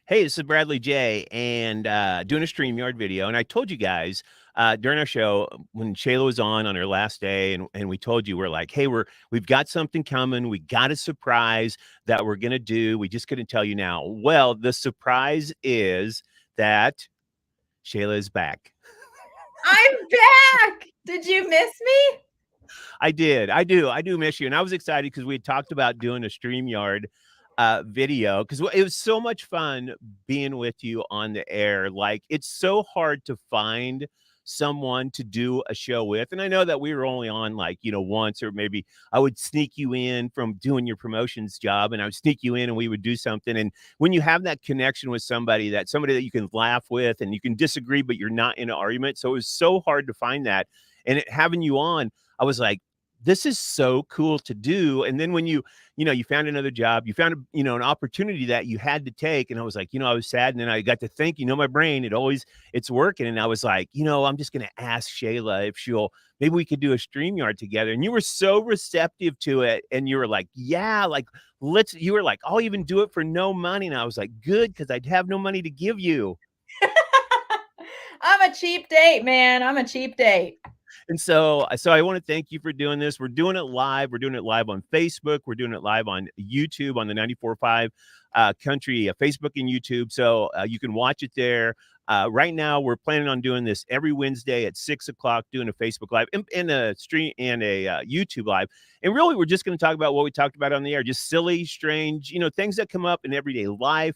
Hey, this is Bradley J, and doing a StreamYard video. And I told you guys during our show when Shayla was on her last day, and we told you we're like, hey, we've got something coming. We got a surprise that we're gonna do. We just couldn't tell you now. Well, the surprise is that Shayla is back. I'm back. Did you miss me? I did. I do miss you. And I was excited because we had talked about doing a StreamYard video because it was so much fun being with you on the air. Like, it's so hard to find someone to do a show with. And I know that we were only on like, once, or maybe I would sneak you in from doing your promotions job, and I would sneak you in and we would do something. And when you have that connection with somebody that you can laugh with and you can disagree, but you're not in an argument. So it was so hard to find that. And having you on, I was like, this is so cool to do. And then when you found another job, you found, an opportunity that you had to take. And I was like, I was sad. And then I got to think, my brain, it's working. And I was like, I'm just going to ask Shayla if maybe we could do a StreamYard together. And you were so receptive to it. And you were like, yeah, like, you were like, I'll even do it for no money. And I was like, good, because I'd have no money to give you. I'm a cheap date, man. I'm a cheap date. And so I want to thank you for doing this. We're doing it live. We're doing it live on Facebook. We're doing it live on YouTube on the 94.5 Country Facebook and YouTube. So you can watch it there. Right now, we're planning on doing this every Wednesday at 6 o'clock, doing a Facebook Live and a stream and a YouTube Live. And really, we're just going to talk about what we talked about on the air, just silly, strange, things that come up in everyday life.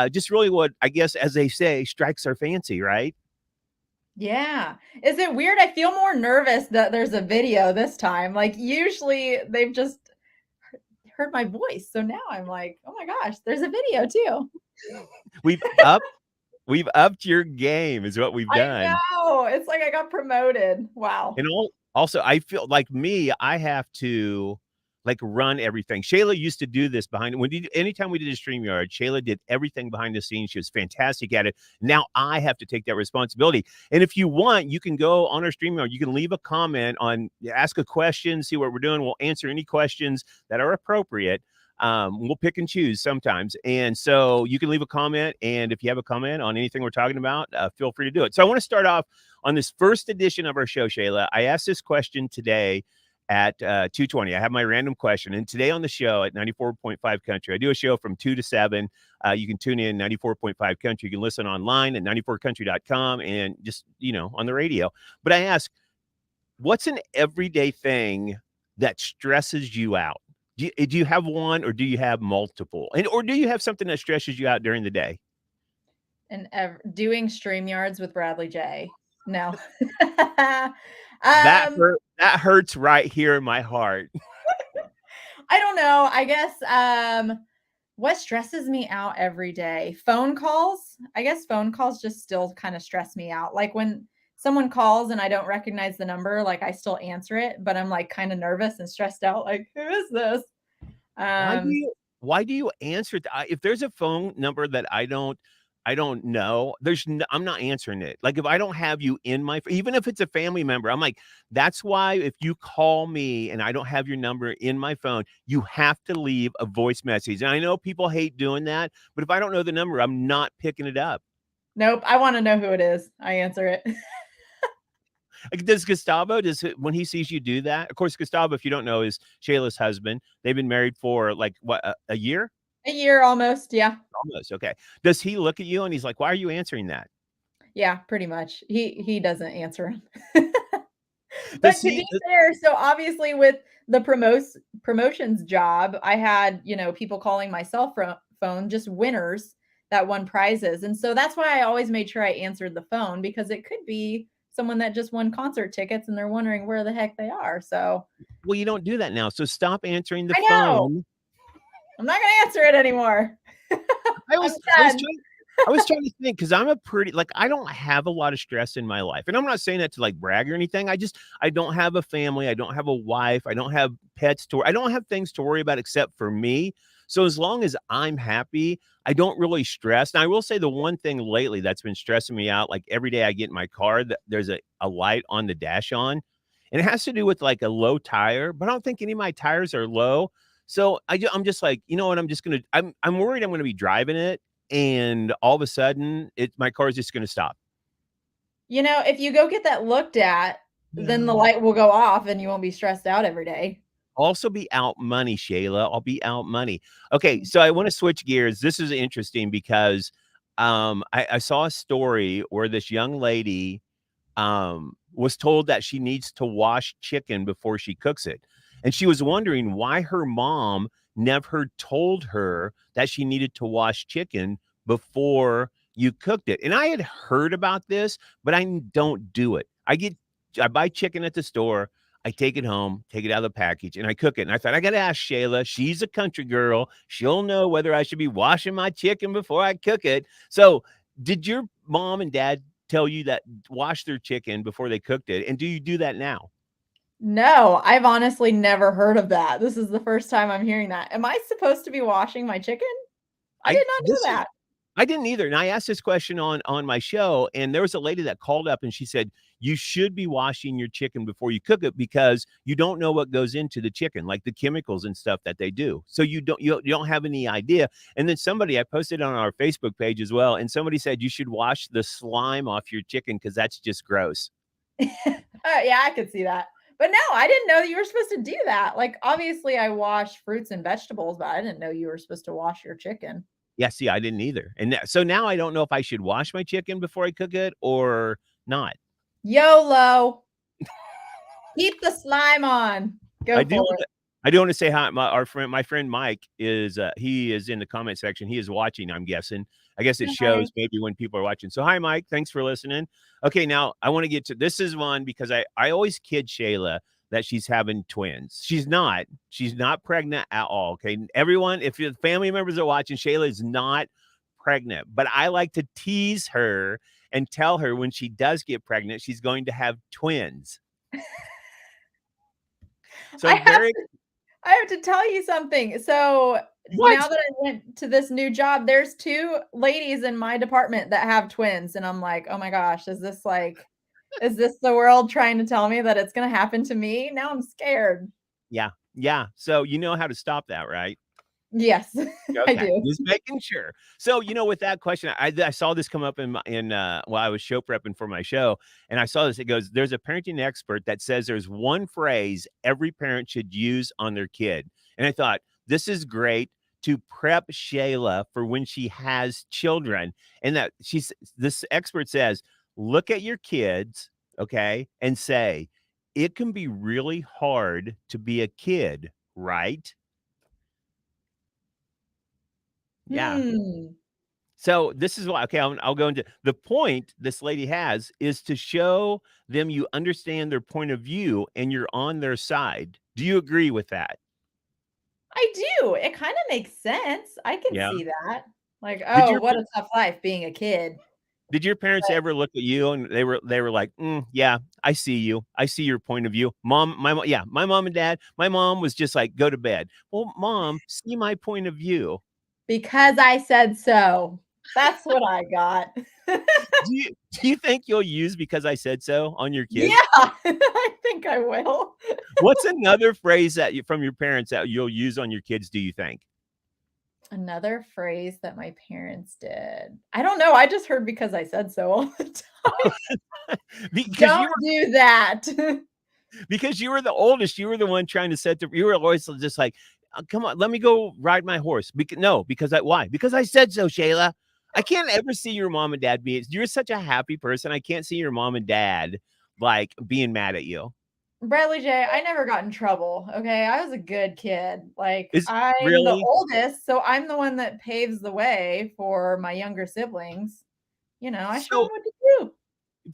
Just really what, I guess, as they say, strikes our fancy, right? Yeah. Is it weird? I feel more nervous that there's a video this time. Like, usually they've just heard my voice. So now I'm like, oh my gosh, there's a video too. We've upped your game is what we've I done. know. It's like I got promoted. Wow. And also, I feel like I have to like run everything. Shayla used to do this anytime we did a StreamYard, Shayla did everything behind the scenes. She was fantastic at it. Now I have to take that responsibility. And if you want, you can go on our StreamYard. You can leave a comment ask a question, see what we're doing. We'll answer any questions that are appropriate. We'll pick and choose sometimes. And so you can leave a comment. And if you have a comment on anything we're talking about, feel free to do it. So I want to start off on this first edition of our show, Shayla. I asked this question today at 2:20. I have my random question. And today on the show at 94.5 Country, I do a show from 2 to 7. You can tune in 94.5 Country. You can listen online at 94country.com and just, on the radio. But I ask, what's an everyday thing that stresses you out? Do you have one, or do you have multiple? Or do you have something that stresses you out during the day? And doing StreamYards with Bradley J. No. That hurts right here in my heart. I don't know. I guess what stresses me out every day? Phone calls. I guess phone calls just still kind of stress me out. Like when someone calls and I don't recognize the number, like I still answer it, but I'm like kind of nervous and stressed out. Like, who is this? Why do Um, you why do you answer it? If there's a phone number that I don't know, I'm not answering it. Like, if I don't have you in even if it's a family member, I'm like, that's why if you call me and I don't have your number in my phone, you have to leave a voice message. And I know people hate doing that, but if I don't know the number, I'm not picking it up. nope. I want to know who it is. I answer it. Like, does Gustavo, when he sees you do that? Of course, Gustavo, if you don't know, is Shayla's husband. They've been married for like what, a year? A year almost. Yeah. Almost. Okay. Does he look at you and he's like, why are you answering that? Yeah, pretty much. He doesn't answer him. But Does to he? be fair, so obviously with the promotions job, I had, people calling my phone, just winners that won prizes. And so that's why I always made sure I answered the phone, because it could be someone that just won concert tickets and they're wondering where the heck they are. So Well, you don't do that now. So stop answering the I know phone. I'm not going to answer it anymore. I I'm was, I was done. trying. I was trying to think, because I'm I don't have a lot of stress in my life. And I'm not saying that to like brag or anything. I don't have a family. I don't have a wife. I don't have pets I don't have things to worry about except for me. So as long as I'm happy, I don't really stress. And I will say the one thing lately that's been stressing me out, like every day I get in my car, there's a light on the dash on, and it has to do with like a low tire, but I don't think any of my tires are low. So I'm just like, you know what? I'm worried I'm going to be driving it and all of a sudden, my car is just gonna stop. If you go get that looked at, then the No. light will go off and you won't be stressed out every day. Also be out money, Shayla. I'll be out money. Okay, so I wanna switch gears. This is interesting because, I saw a story where this young lady was told that she needs to wash chicken before she cooks it. And she was wondering why her mom never told her that she needed to wash chicken before you cooked it. And I had heard about this, but I don't do it. I buy chicken at the store. I take it home, take it out of the package, and I cook it. And I thought, I got to ask Shayla. She's a country girl. She'll know whether I should be washing my chicken before I cook it. So, did your mom and dad tell you that wash their chicken before they cooked it, and do you do that now? No, I've honestly never heard of that. This is the first time I'm hearing that. Am I supposed to be washing my chicken? I I did not know this is that. I didn't either, and I asked this question on my show, and there was a lady that called up and she said, "You should be washing your chicken before you cook it because you don't know what goes into the chicken, like the chemicals and stuff that they do. So you don't have any idea." And then I posted on our Facebook page as well, and somebody said you should wash the slime off your chicken because that's just gross. Yeah, I could see that. But no, I didn't know that you were supposed to do that. Like, obviously, I wash fruits and vegetables, but I didn't know you were supposed to wash your chicken. Yeah, see, I didn't either. And so now I don't know if I should wash my chicken before I cook it or not. YOLO. Keep the slime on. I Go do for wanna I do wanna say hi. My friend Mike he is in the comment section. He is watching, I'm guessing. I guess it it. Hi. shows maybe when people are watching. So hi, Mike. Thanks for listening. Okay, now I wanna get to this is one because I always kid Shayla that she's having twins. She's not. She's not pregnant at all. Okay. Everyone, if your family members are watching, Shayla is not pregnant. But I like to tease her and tell her when she does get pregnant, she's going to have twins. So I I'm have very I have to tell you something. So now what? that I went to this new job, there's 2 ladies in my department that have twins, and I'm like, "Oh my gosh, is this the world trying to tell me that it's gonna happen to me?" Now I'm scared. Yeah, yeah. So you know how to stop that, right? Yes, I Okay, do. just making sure. So, with that question, I saw this come up while I was show prepping for my show, and I saw this. It goes, "There's a parenting expert that says there's one phrase every parent should use on their kid." And I thought, this is great to prep Shayla for when she has children. And this expert says, look at your kids, okay, and say, it can be really hard to be a kid, right? Yeah. Hmm. So this is why, okay, I'll go into the point this lady has is to show them you understand their point of view and you're on their side. Do you agree with that? I do. It kinda makes sense. I can Yeah. see that. Like, Did "Oh, your what a tough life being a kid." did your parents But ever look at you and they were like, yeah, I see you. I see your point of view. Mom, yeah, my mom and dad, my mom was just like, go to bed. Well, mom, see my point of view. because I said so. That's what I got. Do you think you'll use because I said so on your Yeah, kids? I think I will. What's another phrase that from your parents that you'll use on your kids, do you think? Another phrase that my parents did. I don't know, I just heard "because I said so" all the time. Because Don't do that. you were the oldest, you were the one trying to you were always just like, come on, let me go ride my horse." No, because why? Because I said so, Shayla. I can't ever see your mom and dad you're such a happy person. I can't see your mom and dad like being mad at you. Bradley J, I never got in trouble, okay? I was a good kid. Like, Is I'm the really? oldest, so I'm the one that paves the way for my younger siblings. I show them So what to do.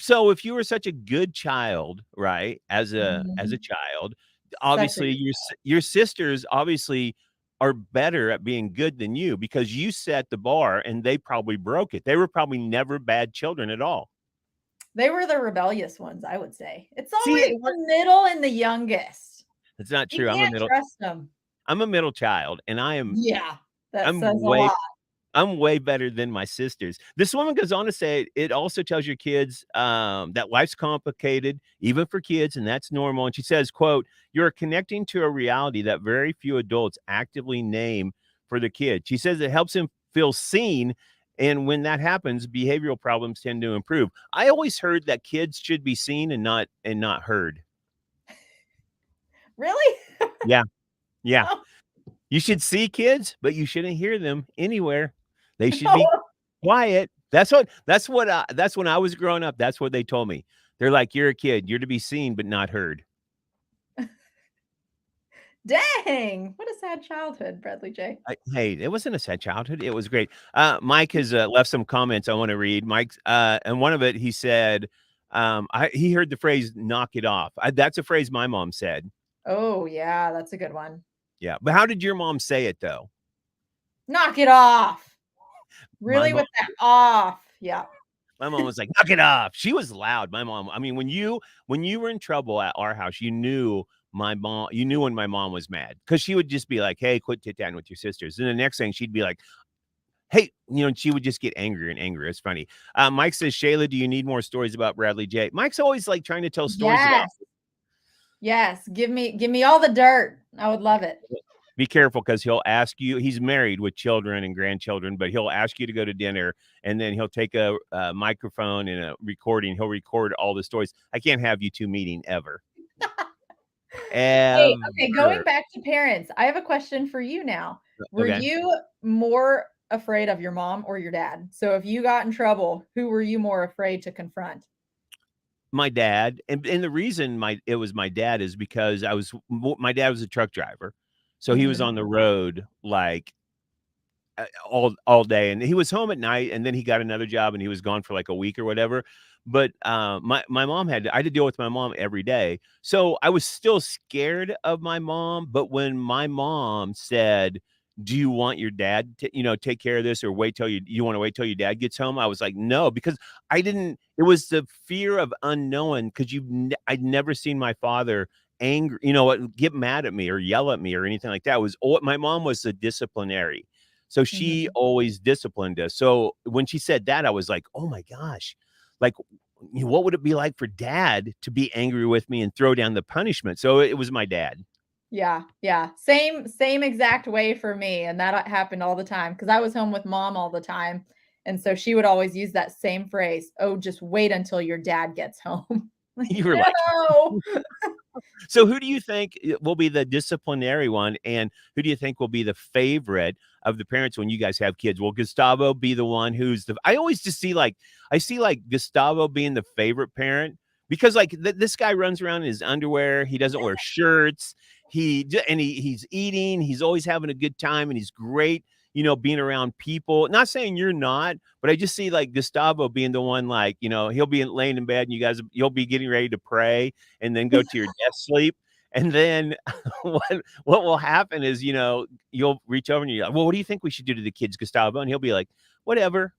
so if you were such a good child, right, as a Mhm. child, Such a obviously your sisters obviously are better at being good than you because you set the bar and they probably broke it. They were probably never bad children at all. They were the rebellious ones, I would say. It's See, always the middle and the youngest. it's not You true. can't trust them. I'm a middle child and Yeah, that I'm says a way lot. I'm way better than my sisters. This woman goes on to say it also tells your kids that life's complicated, even for kids, and that's normal. And she says, quote, "You're connecting to a reality that very few adults actively name for the kid." She says it helps him feel seen And when that happens, behavioral problems tend to improve. I always heard that kids should be seen and not heard. Really? Yeah, yeah. Oh, You should see kids, but you shouldn't hear them anywhere. They should be no. quiet. That's when I was growing up, that's what they told me. They're like, "You're a kid. You're to be seen but not heard." Dang. What a sad childhood, Bradley J. Hey, it wasn't a sad childhood. It was great. Mike has left some comments I want to read. Mike's and one of it he said, he heard the phrase "knock it off." That's a phrase my mom said. Oh, yeah, that's a good one. Yeah, but how did your mom say it though? Knock it off. My Really mom, with that off. Yeah. my mom was like, "Knock it off." She was loud. My mom. I mean, when you were in trouble at our house, you knew my mom. You knew when my mom was mad because she would just be like, "Hey, quit tit-tatting with your sisters." And the next thing she'd be like, hey, and she would just get angrier and angrier. It's funny. Mike says, Shayla, do you need more stories about Bradley J? Mike's always like trying to tell stories about. Yes. Yes. Give me all the dirt. I would love it. Be careful because he'll ask you. He's married with children and grandchildren, but he'll ask you to go to dinner, and then he'll take a microphone and a recording. He'll record all the stories. I can't have you two meeting ever, Hey, okay, going ever. back to parents, I have a question for you now. Were Okay. you more afraid of your mom or your dad? So if you got in trouble, who were you more afraid to confront? My dad, and the reason it was my dad is because my dad was a truck driver, so he was Mhm. on the road like all day, and he was home at night, and then he got another job, and he was gone for like a week or whatever. But my mom I had to deal with my mom every day, so I was still scared of my mom. But when my mom said, "Do you want your dad to take care of this, or wait till you want to wait till your dad gets home?" I was like, "No," because I didn't. It was the fear of unknown because I'd never seen my father angry, get mad at me or yell at me or anything like that. It was my mom was a disciplinary, so she Mhm. always disciplined us. So when she said that, I was like, "Oh my gosh." Like, what would it be like for dad to be angry with me and throw down the punishment? So it was my dad. Yeah, yeah. Same exact way for me, and that happened all the time because I was home with mom all the time, and so she would always use that same phrase, "Oh, just wait until your dad gets home." Like, You were like, no. so who do you think will be the disciplinary one, and who do you think will be the favorite of the parents when you guys have kids? Will Gustavo be the one who's the I always just see like I see like Gustavo being the favorite parent because like this guy runs around in his underwear, he doesn't wear shirts, he's eating, he's always having a good time and he's great, being around people. Not saying you're not, but I just see like Gustavo being the one like, he'll be laying in bed and you'll be getting ready to pray and then go to your death sleep. And then what will happen is, you'll reach over and you're like, well, what do you think we should do to the kids, Gustavo? And he'll be like, whatever.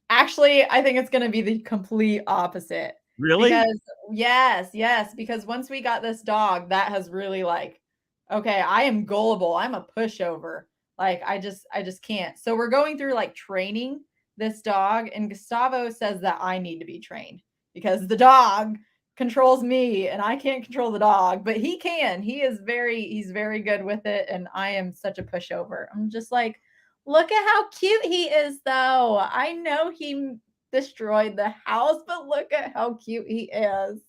Actually, I think it's gonna be the complete opposite Really? because yes, yes, because once we got this dog, that has really like, okay, I am gullible. I'm a pushover. Like I just can't. So we're going through like training this dog, and Gustavo says that I need to be trained because the dog controls me and I can't control the dog, but he can. He's very good with it, and I am such a pushover. I'm just like, look at how cute he is, though. I know he destroyed the house, but look at how cute he is.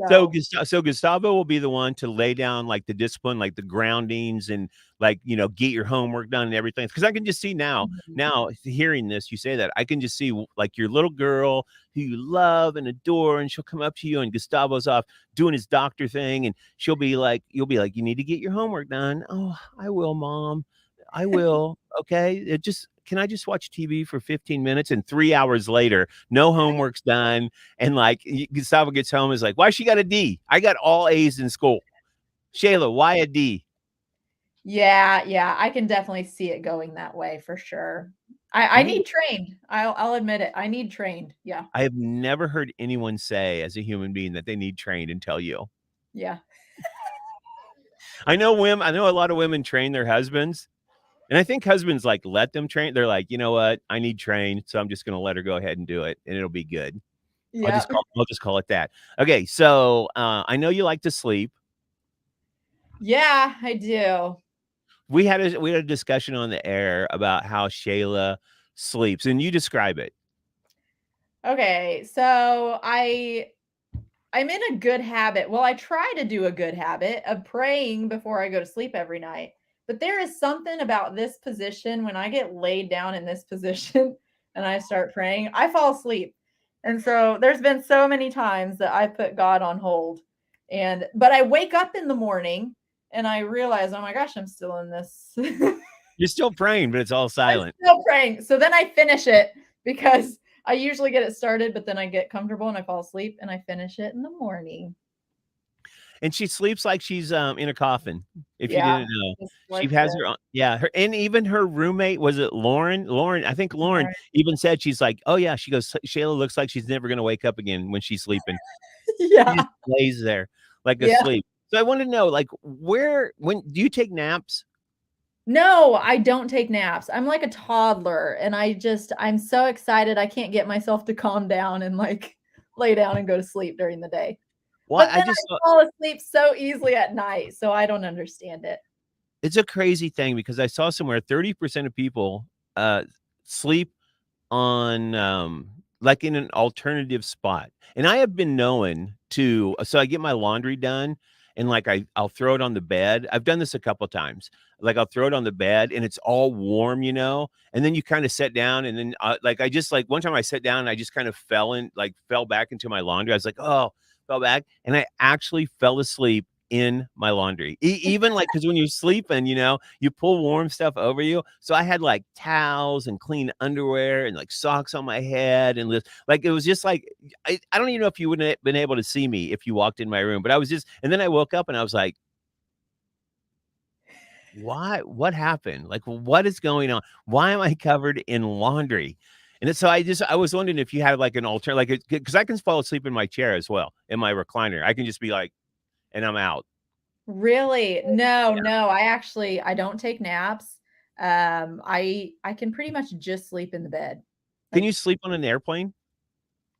So, So Gustavo will be the one to lay down like the discipline, like the groundings, and like get your homework done and everything. Because I can just see mhm, now hearing this, you say that I can just see like your little girl who you love and adore, and she'll come up to you, and Gustavo's off doing his doctor thing, and you'll be like, you need to get your homework done. Oh, I will, mom. I will. Okay. Can I just watch TV for 15 minutes? And 3 hours later, no homework's done. And like Gustavo gets home, is like, why she got a D? I got all A's in school. Shayla, why a D? yeah, yeah, I can definitely see it going that way for sure. I You need. need trained. I'll admit it. I need trained. Yeah, I have never heard anyone say as a human being that they need trained until you. yeah, I know women. I know a lot of women train their husbands, and I think husbands like let them train. They're like, you know what? I need trained, so I'm just going to let her go ahead and do it, and it'll be good. yeah, I'll just call it that. Okay, so I know you like to sleep. yeah. I do. We had a discussion on the air about how Shayla sleeps? And you describe it. Okay, so I'm in a good habit. Well, I try to do a good habit of praying before I go to sleep every night. But there is something about this position when I get laid down in this position and I start praying, I fall asleep. And so there's been so many times that I put God on hold. And but I wake up in the morning and I realize, "Oh my gosh, I'm still in this." You're still praying, but it's all I'm silent. still praying. So then I finish it because I usually get it started, but then I get comfortable and I fall asleep and I finish it in the morning. And she sleeps like she's, in a coffin, if you Yeah, didn't know. just She like has the her own yeah, her and even her roommate, was it Lauren? Lauren I think Lauren right. even said, she's like, "Oh, yeah," she goes, "Shayla looks like she's never gonna wake up again when she's sleeping." She Yeah. just lays there like Yeah. asleep. So I wanna know, like, when do you take naps? No, I don't take naps. I'm like a toddler and I'm so excited I can't get myself to calm down and like lay down and go to sleep during the day. Well, But I then just I saw fall asleep so easily at night, so I don't understand it. it's a crazy thing because I saw somewhere 30% of people, sleep on, like, in an alternative spot, and I have been known to so I get my laundry done, and, like, I'll throw it on the bed. I've done this a couple times. Like, I'll throw it on the bed, and it's all warm, and then you kinda sit down, and then, like, I just like, one time I sat down, and I just kind of fell back into my laundry. I was like, "Oh," fell back, and I actually fell asleep in my laundry. Even, like, because when you're sleeping, you pull warm stuff over you. So I had, like, towels and clean underwear and, like, socks on my head and like, it was just like I don't even know if you wouldn't have been able to see me if you walked in my room, but I was just and then I woke up and I was like, "Why? What happened? Like, what is going on? Why am I covered in laundry?" And so I was wondering if you had, like, an alter like, because I can fall asleep in my chair as well, in my recliner. I can just be like and I'm out. Really? No, no, I don't take naps. I can pretty much just sleep in the bed. Can Like, you sleep on an airplane?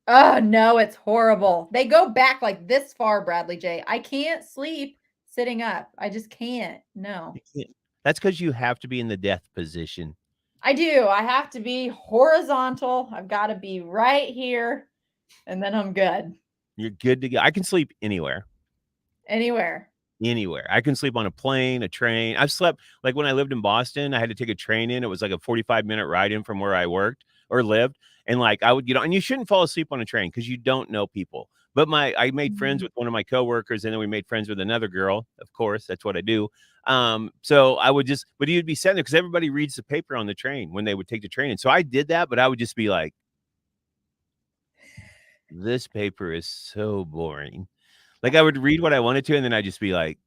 oh, no, it's horrible. They go back like this far, Bradley J. I can't sleep sitting up. I just can't. No. You can't. That's because you have to be in the death position. I do. I have to be horizontal. I've got to be right here and then I'm good. You're good to go. I can sleep anywhere, Anywhere. anywhere. I can sleep on a plane, a train. I've slept like, when I lived in Boston, I had to take a train in. It was like a 45-minute ride in from where I worked or lived, and, like, I would and you shouldn't fall asleep on a train because you don't know people. But I made friends Mhm. with one of my coworkers, and then we made friends with another girl, of course, that's what I do. So I would just but you'd be sitting there because everybody reads the paper on the train when they would take the train, and so I did that, but I would just be like, "This paper is so boring." Like, I would read what I wanted to, and then I'd just be like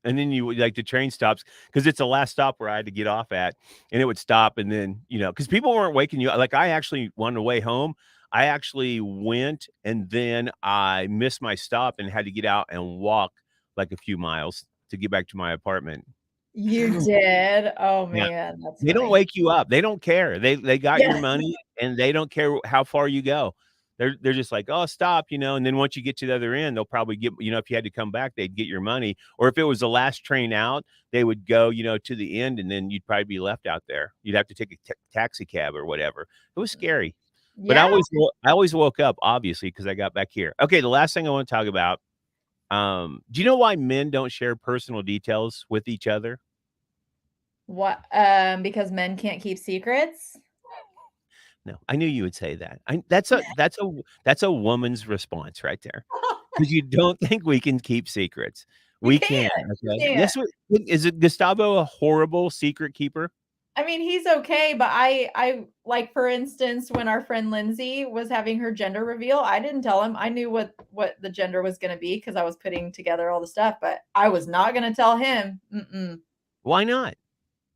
and then you would like, the train stops because it's the last stop where I had to get off at, and it would stop, and then, because people weren't waking you up. Like, I actually on the way home, I actually went, and then I missed my stop and had to get out and walk, like, a few miles to get back to my apartment. You did? Oh, Yeah. man, that's They don't funny. wake you up. They don't care. They got your Yes. money, and they don't care how far you go. They're just like, "Oh, stop," and then once you get to the other end, they'll probably get if you had to come back, they'd get your money, or if it was the last train out, they would go, to the end, and then you'd probably be left out there. You'd have to take a taxi cab or whatever. It was scary, but Yeah. I always woke up, obviously, because I got back here. Okay, the last thing I wanna talk about, do you know why men don't share personal details with each other? What, because men can't keep secrets? No, I knew you would say that. That's a woman's response right there, because you don't think we can keep secrets. You We can't, can, you okay? can't. Yes, we is it Gustavo a horrible secret keeper? I mean, he's okay, but I like, for instance, when our friend Lindsay was having her gender reveal, I didn't tell him. I knew what the gender was gonna be because I was putting together all the stuff, but I was not gonna tell him. Mm-mm. Why not?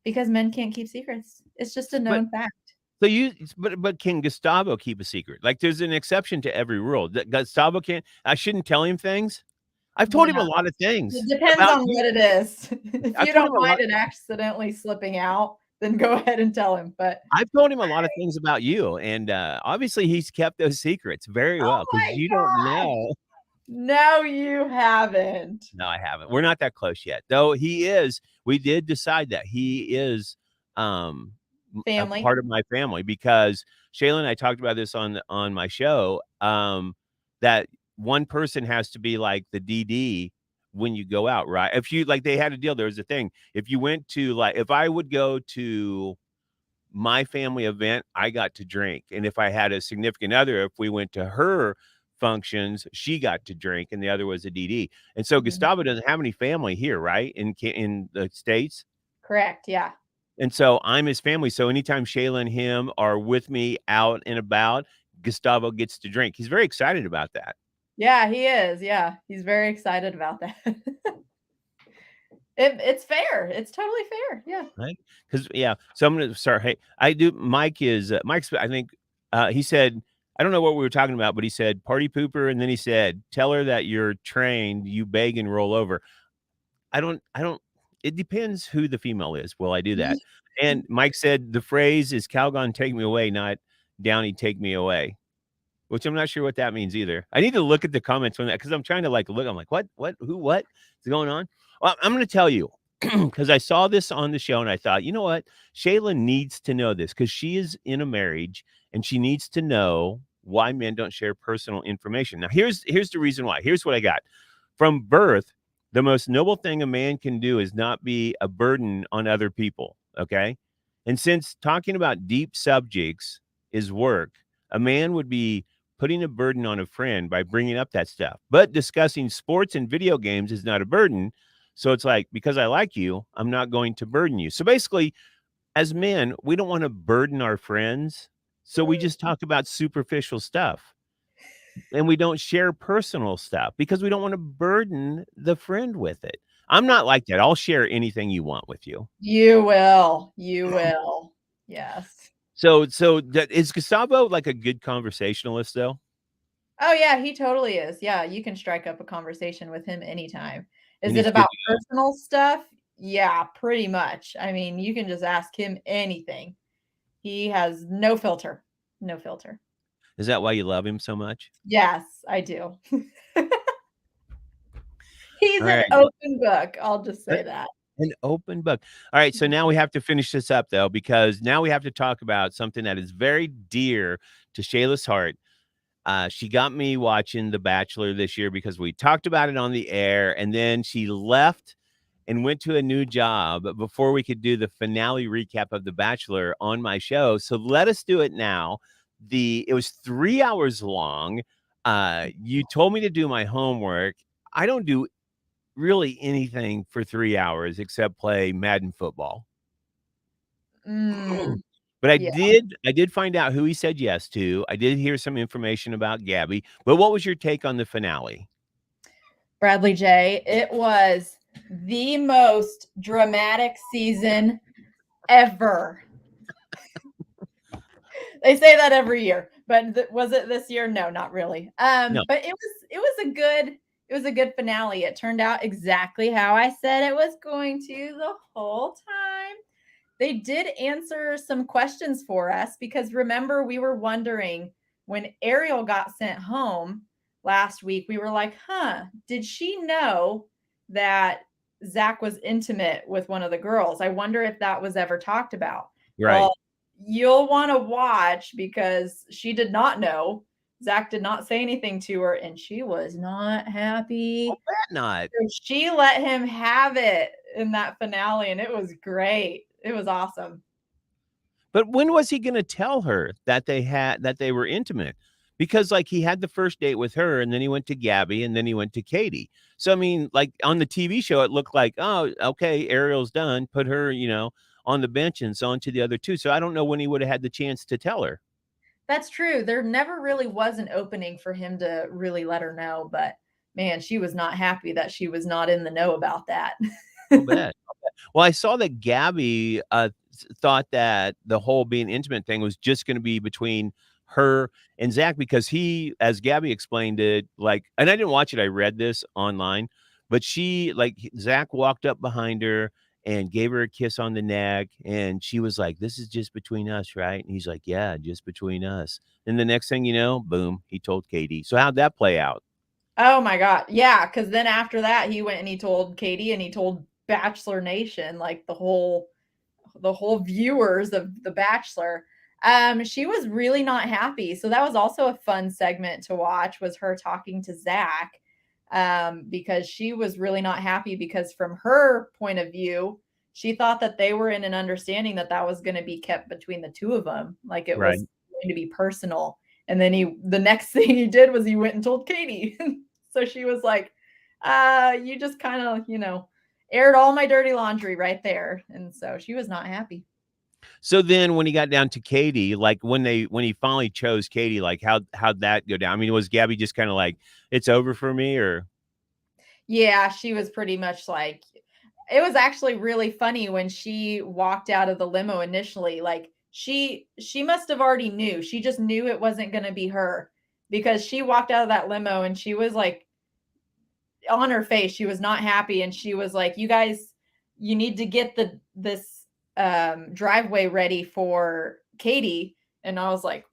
Because men can't keep secrets. It's just a But known fact. so you but can Gustavo keep a secret? Like, there's an exception to every rule. That Gustavo can't I shouldn't tell him things? I've told him a No. lot of It things depends about on you. what it is. If I've you told him don't a mind lot it accidentally slipping out, then go ahead and tell him, but I've told him a lot of things about you, and, obviously, he's kept those secrets very oh well because my you don't god! know. No, you haven't. No, I haven't. We're not that close yet. Though we did decide that he is, um, a Family. part of my family because Shayla and I talked about this on my show, that one person has to be like the DD when you go out, right? If you like, they had a deal. There was a thing. If you went to like, if I would go to my family event, I got to drink, and if I had a significant other, if we went to her functions, she got to drink, and the other was a DD. And so Mhm. Gustavo doesn't have any family here, right? In the States. Correct. Yeah. And so I'm his family. So anytime Shayla and him are with me out and about, Gustavo gets to drink. He's very excited about that. Yeah, he is. Yeah. He's very excited about that. It's fair. It's totally fair. Yeah. Right? Because yeah. So I'm gonna sorry. Hey, I do. Mike is Mike's. I think he said. I don't know what we were talking about, but he said party pooper, and then he said, "Tell her that you're trained. You beg and roll over." I don't. It depends who the female is. Will I do that? And Mike said the phrase is "Calgon take me away," not "Downey take me away." Which I'm not sure what that means either. I need to look at the comments on that because I'm trying to like look. I'm like, what, who, what is going on? Well, I'm going to tell you because I saw this on the show and I thought, you know what? Shayla needs to know this because she is in a marriage and she needs to know why men don't share personal information. Now, here's the reason why. Here's what I got from birth. The most noble thing a man can do is not be a burden on other people. Okay. And since talking about deep subjects is work, a man would be putting a burden on a friend by bringing up that stuff. But discussing sports and video games is not a burden. So it's like, because I like you, I'm not going to burden you. So basically, as men, we don't want to burden our friends. So we just talk about superficial stuff and we don't share personal stuff because we don't want to burden the friend with it. I'm not like that. I'll share anything you want with you. You will. You will. Yes. So that is Gustavo like a good conversationalist though? Oh, yeah, he totally is. Yeah, you can strike up a conversation with him anytime. Is And it he's good about to go. personal stuff? Yeah, pretty much. I mean, you can just ask him anything. He has no filter. No filter. Is that why you love him so much? Yes, I do. All He's an right. open book, I'll just Uh, say that. An open book. All right, so now we have to finish this up though, because now we have to talk about something that is very dear to Shayla's heart. She got me watching The Bachelor this year because we talked about it on the air, and then she left and went to a new job before we could do the finale recap of The Bachelor on my show. So let us do it now. It was 3 hours long. You told me to do my homework. I don't do really anything for 3 hours except play Madden football. Mm, But yeah. I did find out who he said yes to. I did hear some information about Gabby. But what was your take on the finale? Bradley J. It was the most dramatic season ever. They say that every year, but was it this year? No, not really. No. But it was a good finale. It turned out exactly how I said it was going to the whole time. They did answer some questions for us because remember we were wondering when Ariel got sent home last week, we were like, huh, did she know that Zach was intimate with one of the girls? I wonder if that was ever talked about. Right. Well, you'll want to watch because she did not know. Zach did not say anything to her and she was not happy. Bet not. So she let him have it in that finale and it was great. It was awesome. But when was he gonna tell her that they were intimate? Because, like, he had the first date with her, and then he went to Gabby, and then he went to Katie. So, I mean, like, on the TV show, it looked like, "Oh, okay, Ariel's done. Put her, on the bench and so on to the other 2." So I don't know when he woulda had the chance to tell her. That's true. There never really was an opening for him to really let her know, but man, she was not happy that she was not in the know about that. I'll bet. Well, I saw that Gabby, thought that the whole being intimate thing was just gonna be between her and Zach because as Gabby explained it, like and I didn't watch it, I read this online, but Zach walked up behind her and gave her a kiss on the neck, and she was like, "This is just between us, right?" And he's like, "Yeah, just between us." And the next thing you know, boom, he told Katie. So how'd that play out? Oh my god. Yeah, because then after that, he went and he told Katie and he told Bachelor Nation, like the the whole viewers of The Bachelor. She was really not happy. So that was also a fun segment to watch, was her talking to Zach, because she was really not happy because from her point of view, she thought that they were in an understanding that that was going to be kept between the two of them, like it Right. was going to be personal. And then the next thing he did was he went and told Katie. So she was like, you just kind of, aired all my dirty laundry right there. And so she was not happy. So then when he got down to Katie, like when he finally chose Katie, like how'd that go down? I mean, was Gabby just kind of like, it's over for me, or Yeah, she was pretty much like, it was actually really funny when she walked out of the limo initially. Like she must have already knew. She just knew it wasn't going to be her, because she walked out of that limo and she was like, on her face, she was not happy, and she was like, "You guys, you need to get this driveway ready for Katie." And I was like,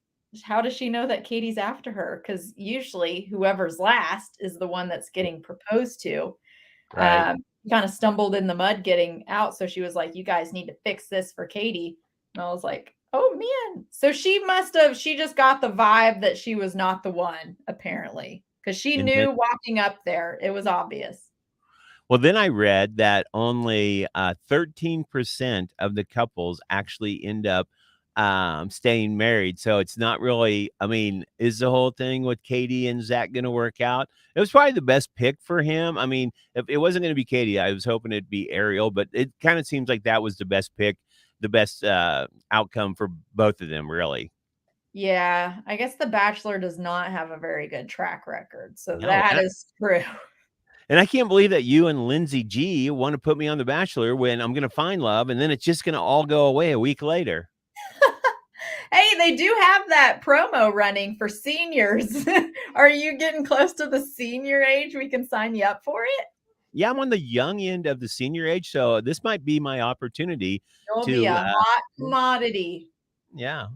"How does she know that Katie's after her? Because usually whoever's last is the one that's getting proposed to." right? Kind of stumbled in the mud getting out, so she was like, "You guys need to fix this for Katie." And I was like, "Oh man!" So she just got the vibe that she was not the one, apparently, because she And then, knew walking up there, it was obvious. well, then I read that only 13% of the couples actually end up staying married. So it's not really, I mean, is the whole thing with Katie and Zach going to work out? It was probably the best pick for him. I mean, if it wasn't going to be Katie, I was hoping it'd be Ariel, but it kind of seems like that was the best pick, the best outcome for both of them, really. Yeah, I guess The Bachelor does not have a very good track record, so No, that is true. and I can't believe that you and Lindsay G want to put me on The Bachelor when I'm going to find love, and then it's just going to all go away a week later. Hey, they do have that promo running for seniors. Are you getting close to the senior age we can sign you up for it? Yeah, I'm on the young end of the senior age, so this might be my opportunity You'll be to, a hot commodity. yeah.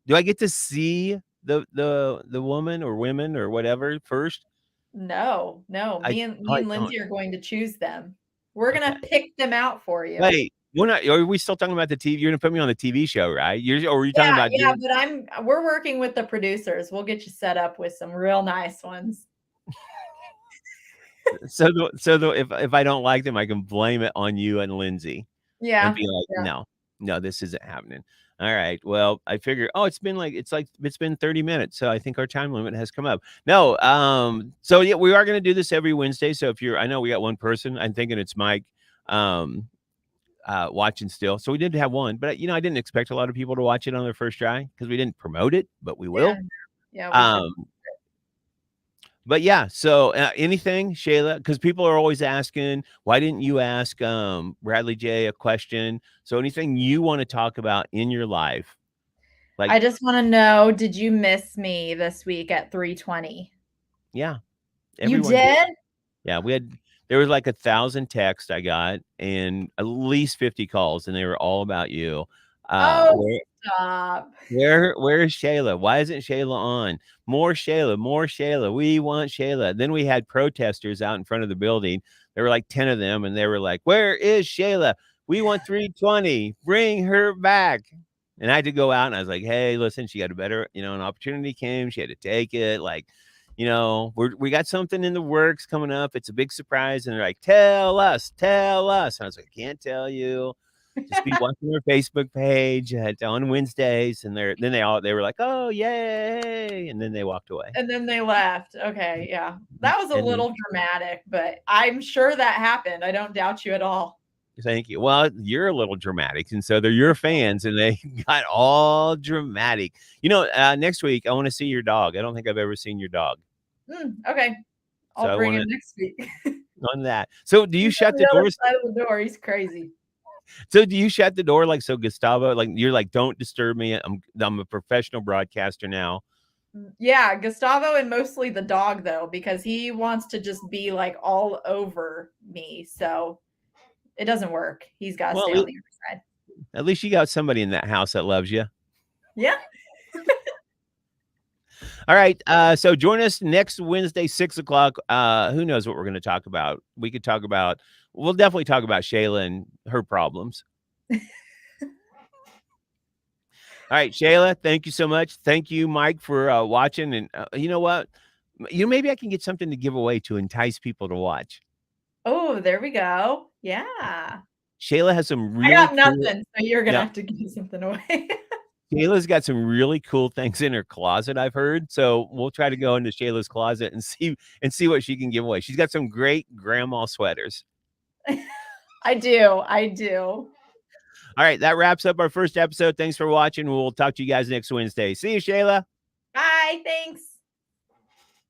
Do I get to see the woman or women or whatever first? No, no. I Me oh, I and don't. Lindsay are going to choose them. We're Okay. gonna pick them out for you. Wait, we're not, are we still talking about the TV? You're gonna put me on the TV show, right? Or are you talking Yeah, about yeah, doing but we're working with the producers. We'll get you set up with some real nice ones. if I don't like them, I can blame it on you and Lindsay and Yeah, be like, yeah. "No, no, this isn't happening." All right. Well, I figure, oh, it's been 30 minutes, so I think our time limit has come up. No, so yeah, we are gonna do this every Wednesday. So if you're, I know we got one person, I'm thinking it's Mike, um, watching still. So we did have one, but I didn't expect a lot of people to watch it on their first try because we didn't promote it, but we Yeah, will. yeah, we should. Um, but yeah, so, anything, Shayla? Because people are always asking, "Why didn't you ask, Bradley J a question?" So anything you wanna talk about in your life, like I just wanna know, did you miss me this week at 3:20? yeah, You everyone did. did? Yeah, there was like 1,000 texts I got and at least 50 calls, and they were all about you. Oh, Where stop. where is Shayla? Why isn't Shayla on? More Shayla, more Shayla. We want Shayla. Then we had protesters out in front of the building. There were like 10 of them, and they were like, "Where is Shayla? We want 320. Bring her back." And I had to go out and I was like, "Hey, listen, she got a better, an opportunity came. She had to take it. Like, we got something in the works coming up. It's a big surprise." And they're like, "Tell us, tell us." And I was like, "I can't tell you. Just be watching their Facebook page on Wednesdays." And they were like, "Oh, yay!" And then they walked away. And then they left. Okay, yeah. That was a And then, little dramatic, but I'm sure that happened. I don't doubt you at all. thank you. Well, you're a little dramatic, and so they're your fans, and they got all dramatic. Next week I want to see your dog. I don't think I've ever seen your dog, Okay. so I'll I bring want him to next week. on that. So do you He's on shut the the other doors? side of the door. He's crazy. So do you shut the door like so, Gustavo? Like you're like, don't disturb me. I'm a professional broadcaster now. Yeah, Gustavo, and mostly the dog though, because he wants to just be like all over me. So it doesn't work. He's got to Well, stay on the other side. at least you got somebody in that house that loves you. Yeah. All right. So join us next Wednesday, 6 o'clock. Who knows what we're going to talk about? We'll definitely talk about Shayla and her problems. All right, Shayla, thank you so much. Thank you, Mike, for watching. And you know what? Maybe I can get something to give away to entice people to watch. Oh, there we go. Yeah. Shayla has some I really got cool. nothing, so you're gonna Yeah, have to give something away. Shayla's got some really cool things in her closet, I've heard. So we'll try to go into Shayla's closet and see what she can give away. She's got some great grandma sweaters. I do, I do. All right, that wraps up our first episode. Thanks for watching. We'll talk to you guys next Wednesday. See you, Shayla. Bye, thanks.